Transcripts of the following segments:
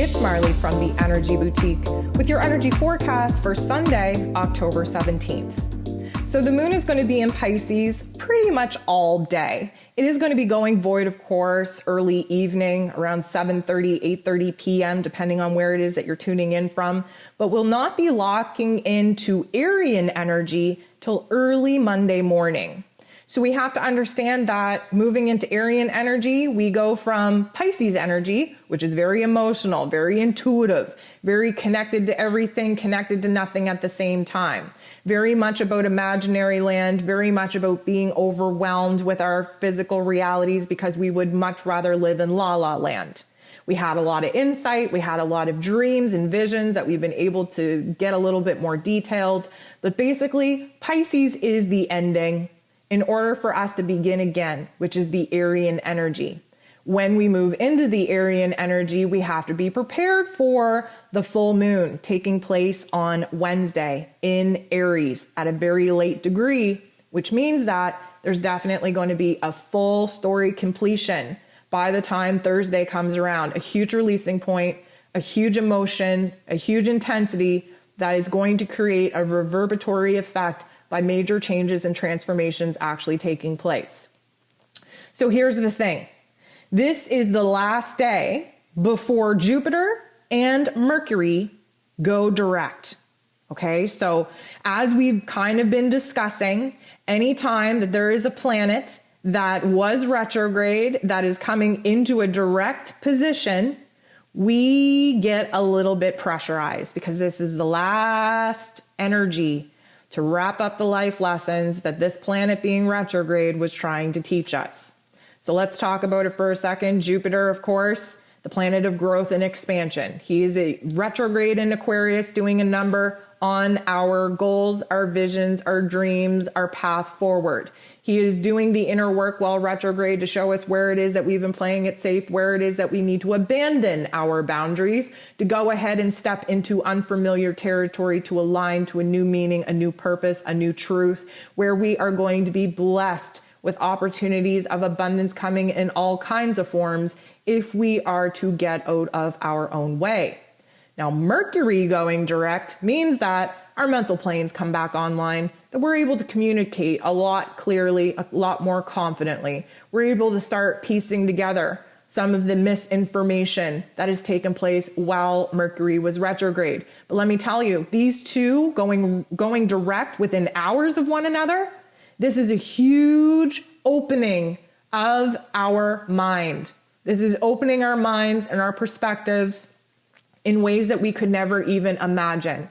it's Marley from the Energy Boutique with your energy forecast for Sunday, October 17th. So the moon is going to be in Pisces pretty much all day. It is going to be going void, of course, early evening around 7:30, 8:30 p.m., depending on where it is that you're tuning in from, but will not be locking into Aryan energy till early Monday morning. So we have to understand that moving into Aryan energy, we go from Pisces energy, which is very emotional, very intuitive, very connected to everything, connected to nothing at the same time. Very much about imaginary land, very much about being overwhelmed with our physical realities because we would much rather live in la la land. We had a lot of insight, we had a lot of dreams and visions that we've been able to get a little bit more detailed. But basically, Pisces is the ending in order for us to begin again, which is the Aryan energy. When we move into the Aryan energy, we have to be prepared for the full moon taking place on Wednesday in Aries at a very late degree, which means that there's definitely going to be a full story completion by the time Thursday comes around. A huge releasing point, a huge emotion, a huge intensity that is going to create a reverberatory effect by major changes and transformations actually taking place. So here's the thing. This is the last day before Jupiter and Mercury go direct. Okay, so as we've kind of been discussing, anytime that there is a planet that was retrograde that is coming into a direct position, we get a little bit pressurized because this is the last energy to wrap up the life lessons that this planet being retrograde was trying to teach us. So let's talk about it for a second. Jupiter, of course, the planet of growth and expansion. He is a retrograde in Aquarius doing a number on our goals, our visions, our dreams, our path forward. He is doing the inner work while retrograde to show us where it is that we've been playing it safe, where it is that we need to abandon our boundaries, to go ahead and step into unfamiliar territory, to align to a new meaning, a new purpose, a new truth, where we are going to be blessed with opportunities of abundance coming in all kinds of forms if we are to get out of our own way. Now, Mercury going direct means that our mental planes come back online, that we're able to communicate a lot clearly, a lot more confidently. We're able to start piecing together some of the misinformation that has taken place while Mercury was retrograde. But let me tell you, these two going direct within hours of one another, this is a huge opening of our mind. This is opening our minds and our perspectives in ways that we could never even imagine.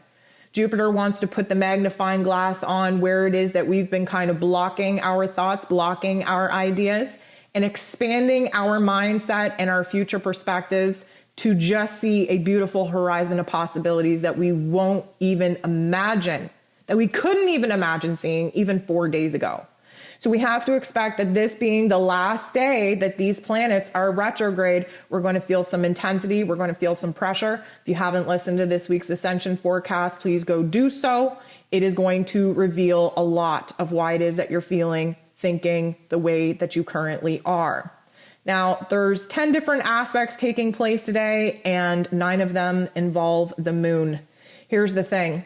Jupiter wants to put the magnifying glass on where it is that we've been kind of blocking our thoughts, blocking our ideas, and expanding our mindset and our future perspectives to just see a beautiful horizon of possibilities that we won't even imagine, that we couldn't even imagine seeing even 4 days ago. So we have to expect that this being the last day that these planets are retrograde, we're going to feel some intensity. We're going to feel some pressure. If you haven't listened to this week's ascension forecast, please go do so. It is going to reveal a lot of why it is that you're feeling, thinking the way that you currently are. Now, there's 10 different aspects taking place today, and 9 of them involve the moon. Here's the thing.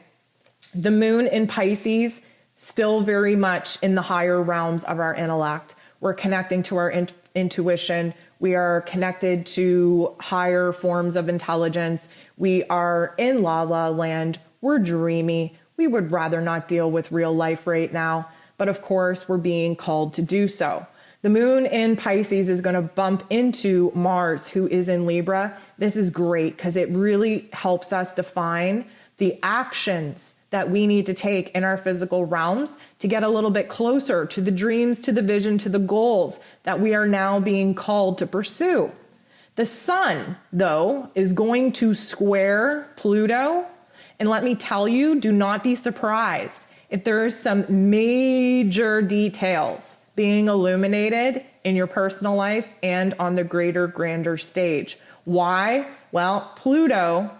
The moon in Pisces still very much in the higher realms of our intellect. We're connecting to our intuition. We are connected to higher forms of intelligence. We are in la la land. We're dreamy. We would rather not deal with real life right now. But of course, we're being called to do so. The moon in Pisces is going to bump into Mars, who is in Libra. This is great because it really helps us define the actions that we need to take in our physical realms to get a little bit closer to the dreams, to the vision, to the goals that we are now being called to pursue. The sun, though, is going to square Pluto. And let me tell you, do not be surprised if there are some major details being illuminated in your personal life and on the greater, grander stage. Why? Well, Pluto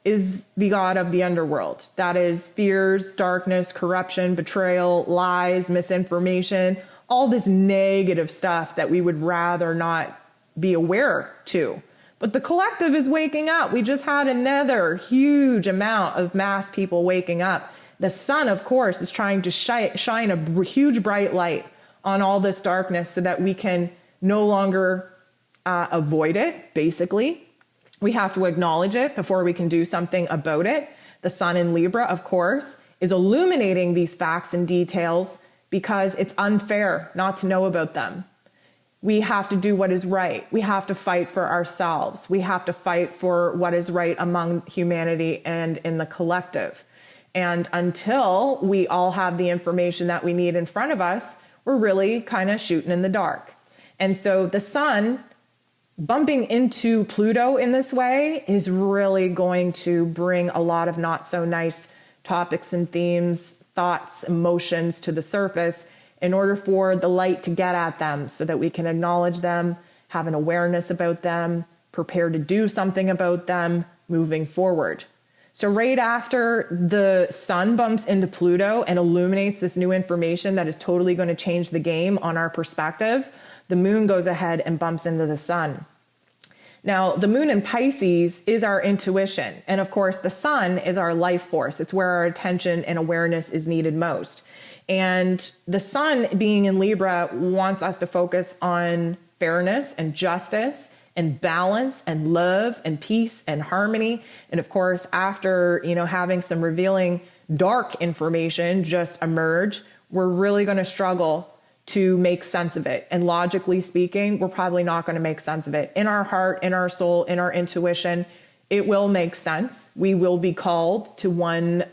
is the god of the underworld. That is fears, darkness, corruption, betrayal, lies, misinformation, all this negative stuff that we would rather not be aware to. But the collective is waking up. We just had another huge amount of mass people waking up. The sun, of course, is trying to shine a huge bright light on all this darkness so that we can no longer avoid it, basically. We have to acknowledge it before we can do something about it. The sun in Libra, of course, is illuminating these facts and details because it's unfair not to know about them. We have to do what is right. We have to fight for ourselves. We have to fight for what is right among humanity and in the collective. And until we all have the information that we need in front of us, we're really kind of shooting in the dark. And so the sun bumping into Pluto in this way is really going to bring a lot of not so nice topics and themes, thoughts, emotions to the surface in order for the light to get at them so that we can acknowledge them, have an awareness about them, prepare to do something about them moving forward. So right after the sun bumps into Pluto and illuminates this new information that is totally going to change the game on our perspective, the moon goes ahead and bumps into the sun. Now, the moon in Pisces is our intuition. And of course, the sun is our life force. It's where our attention and awareness is needed most. And the sun being in Libra wants us to focus on fairness and justice and balance and love and peace and harmony. And of course, after, having some revealing dark information just emerge, we're really going to struggle to make sense of it. And logically speaking, we're probably not going to make sense of it. In our heart, in our soul, in our intuition, it will make sense. We will be called to one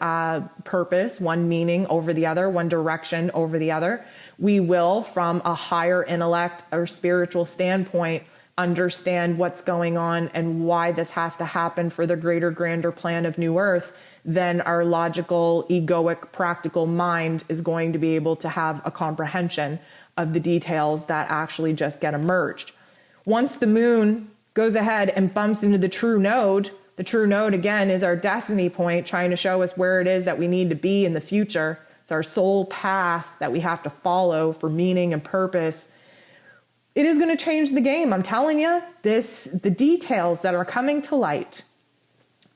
purpose, one meaning over the other, one direction over the other. We will, from a higher intellect or spiritual standpoint, understand what's going on and why this has to happen for the greater, grander plan of New Earth. Then our logical, egoic, practical mind is going to be able to have a comprehension of the details that actually just get emerged. Once the moon goes ahead and bumps into the true node again is our destiny point, trying to show us where it is that we need to be in the future. It's our soul path that we have to follow for meaning and purpose. It is going to change the game. I'm telling you, the details that are coming to light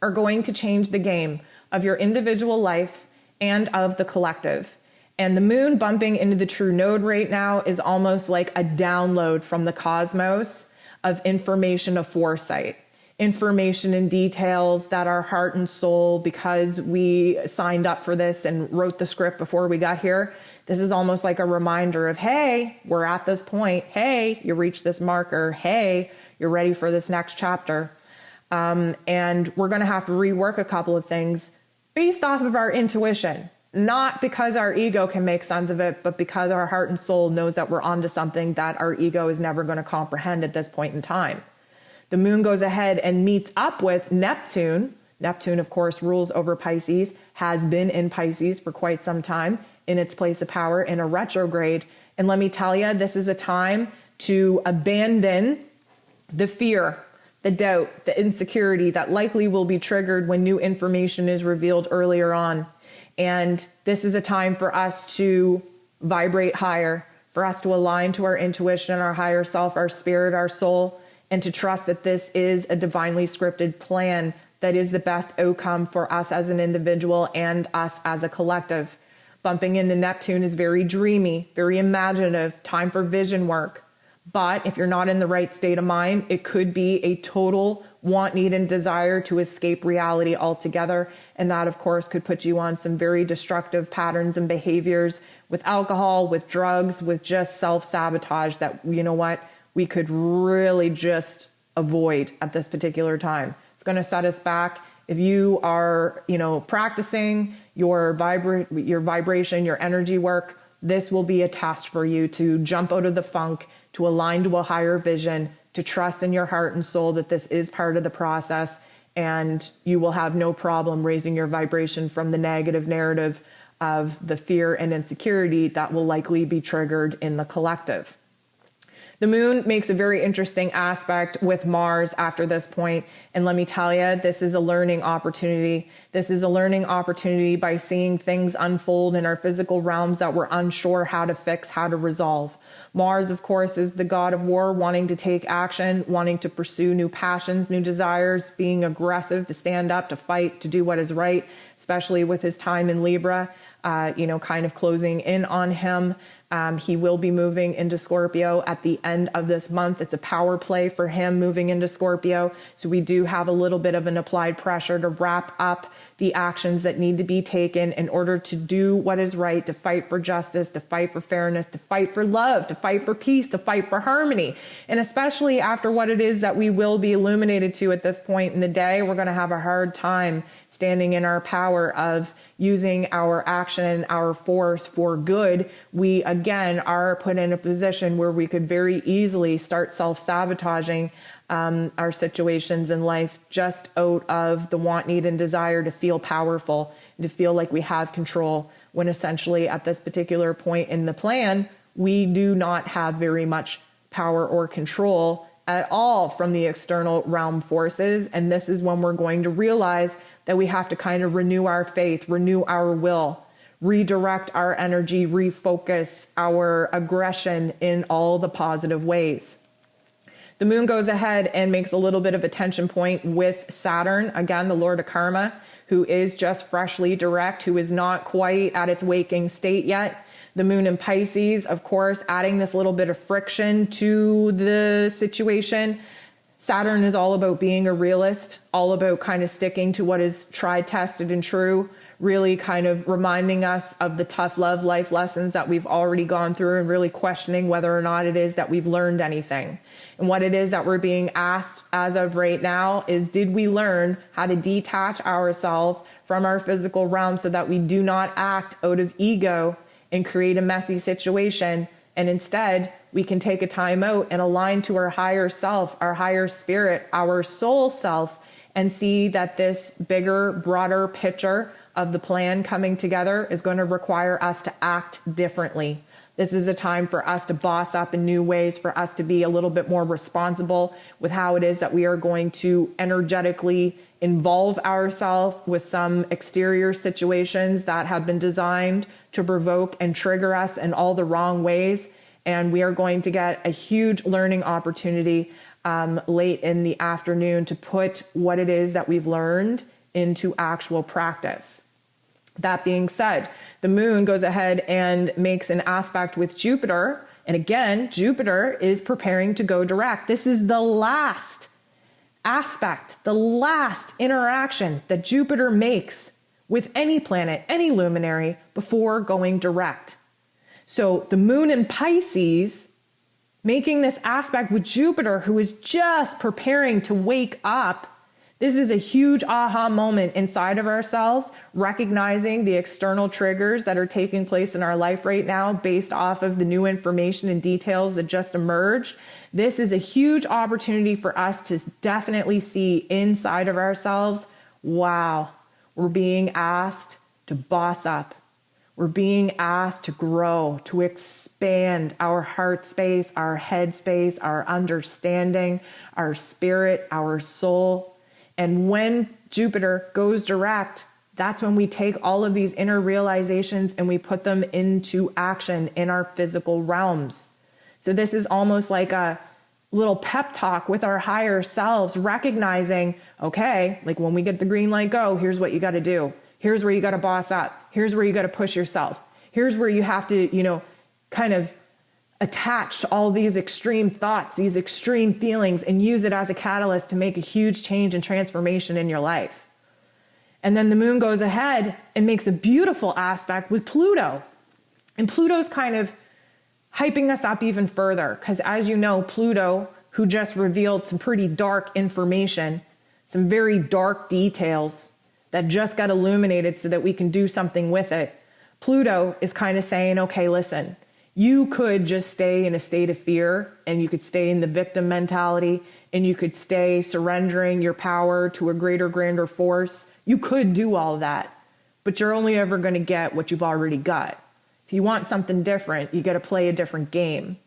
are going to change the game of your individual life and of the collective. And the moon bumping into the true node right now is almost like a download from the cosmos of information of foresight, information and details that our heart and soul, because we signed up for this and wrote the script before we got here, this is almost like a reminder of, hey, we're at this point. Hey, you reached this marker. Hey, you're ready for this next chapter. And we're going to have to rework a couple of things based off of our intuition, not because our ego can make sense of it, but because our heart and soul knows that we're onto something that our ego is never going to comprehend at this point in time. The moon goes ahead and meets up with Neptune. Neptune, of course, rules over Pisces, has been in Pisces for quite some time in its place of power in a retrograde. And let me tell you, this is a time to abandon the fear, the doubt, the insecurity that likely will be triggered when new information is revealed earlier on. And this is a time for us to vibrate higher, for us to align to our intuition, our higher self, our spirit, our soul, and to trust that this is a divinely scripted plan that is the best outcome for us as an individual and us as a collective. Bumping into Neptune is very dreamy, very imaginative, time for vision work. But if you're not in the right state of mind, it could be a total want, need, and desire to escape reality altogether. And that, of course, could put you on some very destructive patterns and behaviors with alcohol, with drugs, with just self-sabotage that, we could really just avoid at this particular time. It's going to set us back. If you are, practicing your vibration, your energy work, this will be a test for you to jump out of the funk, to align to a higher vision, to trust in your heart and soul that this is part of the process, and you will have no problem raising your vibration from the negative narrative of the fear and insecurity that will likely be triggered in the collective. The moon makes a very interesting aspect with Mars after this point. And let me tell you, this is a learning opportunity. This is a learning opportunity by seeing things unfold in our physical realms that we're unsure how to fix, how to resolve. Mars, of course, is the god of war, wanting to take action, wanting to pursue new passions, new desires, being aggressive, to stand up, to fight, to do what is right, especially with his time in Libra, kind of closing in on him. He will be moving into Scorpio at the end of this month. It's a power play for him moving into Scorpio. So we do have a little bit of an applied pressure to wrap up the actions that need to be taken in order to do what is right, to fight for justice, to fight for fairness, to fight for love, to fight for peace, to fight for harmony. And especially after what it is that we will be illuminated to at this point in the day, we're going to have a hard time standing in our power of using our action, our force for good. We, again, are put in a position where we could very easily start self-sabotaging our situations in life just out of the want, need, and desire to feel powerful, and to feel like we have control, when essentially at this particular point in the plan, we do not have very much power or control at all from the external realm forces. And this is when we're going to realize that we have to kind of renew our faith, renew our will, redirect our energy, refocus our aggression in all the positive ways. The moon goes ahead and makes a little bit of a tension point with Saturn, again, the Lord of Karma, who is just freshly direct, who is not quite at its waking state yet. The moon in Pisces, of course, adding this little bit of friction to the situation. Saturn is all about being a realist, all about kind of sticking to what is tried, tested, and true, really kind of reminding us of the tough love life lessons that we've already gone through, and really questioning whether or not it is that we've learned anything. And what it is that we're being asked as of right now is, did we learn how to detach ourselves from our physical realm so that we do not act out of ego and create a messy situation, and instead we can take a time out and align to our higher self, our higher spirit, our soul self, and see that this bigger, broader picture of the plan coming together is going to require us to act differently. This is a time for us to boss up in new ways, for us to be a little bit more responsible with how it is that we are going to energetically involve ourselves with some exterior situations that have been designed to provoke and trigger us in all the wrong ways. And we are going to get a huge learning opportunity late in the afternoon to put what it is that we've learned into actual practice. That being said, the moon goes ahead and makes an aspect with Jupiter. And again, Jupiter is preparing to go direct. This is the last aspect, the last interaction that Jupiter makes with any planet, any luminary, before going direct. So the moon in Pisces, making this aspect with Jupiter, who is just preparing to wake up. This is a huge aha moment inside of ourselves, recognizing the external triggers that are taking place in our life right now based off of the new information and details that just emerged. This is a huge opportunity for us to definitely see inside of ourselves, wow, we're being asked to boss up. We're being asked to grow, to expand our heart space, our head space, our understanding, our spirit, our soul. And when Jupiter goes direct, that's when we take all of these inner realizations and we put them into action in our physical realms. So this is almost like a little pep talk with our higher selves, recognizing, okay, like when we get the green light go, here's what you got to do. Here's where you got to boss up. Here's where you got to push yourself. Here's where you have to, kind of attach to all these extreme thoughts, these extreme feelings, and use it as a catalyst to make a huge change and transformation in your life. And then the moon goes ahead and makes a beautiful aspect with Pluto. And Pluto's kind of hyping us up even further, because as you know, Pluto, who just revealed some pretty dark information, some very dark details that just got illuminated so that we can do something with it. Pluto is kind of saying, okay, listen, you could just stay in a state of fear, and you could stay in the victim mentality, and you could stay surrendering your power to a greater, grander force. You could do all that, but you're only ever going to get what you've already got. If you want something different, you got to play a different game.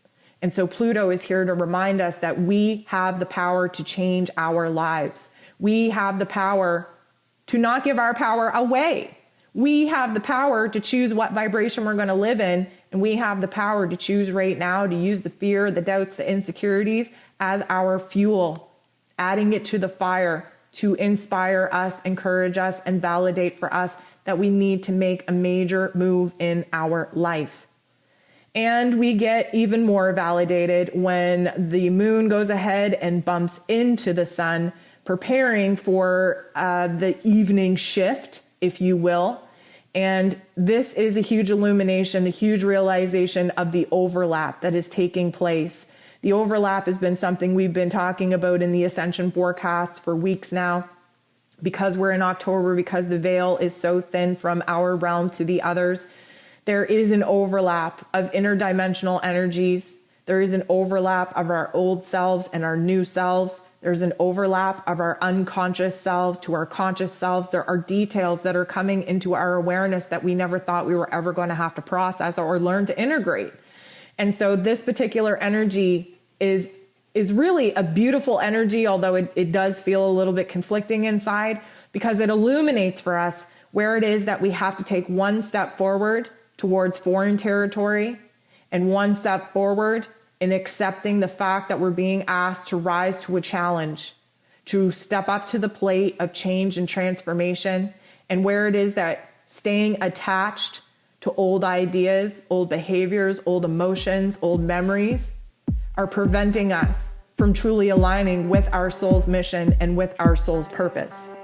And so Pluto is here to remind us that we have the power to change our lives. We have the power to not give our power away. We have the power to choose what vibration we're going to live in. And we have the power to choose right now to use the fear, the doubts, the insecurities as our fuel, adding it to the fire to inspire us, encourage us, and validate for us that we need to make a major move in our life. And we get even more validated when the moon goes ahead and bumps into the sun, preparing for the evening shift, if you will. And this is a huge illumination, a huge realization of the overlap that is taking place. The overlap has been something we've been talking about in the ascension forecasts for weeks now. Because we're in October, because the veil is so thin from our realm to the others, there is an overlap of interdimensional energies. There is an overlap of our old selves and our new selves. There's an overlap of our unconscious selves to our conscious selves. There are details that are coming into our awareness that we never thought we were ever going to have to process or learn to integrate. And so this particular energy is really a beautiful energy, although it does feel a little bit conflicting inside, because it illuminates for us where it is that we have to take one step forward towards foreign territory and one step forward in accepting the fact that we're being asked to rise to a challenge, to step up to the plate of change and transformation, and where it is that staying attached to old ideas, old behaviors, old emotions, old memories are preventing us from truly aligning with our soul's mission and with our soul's purpose.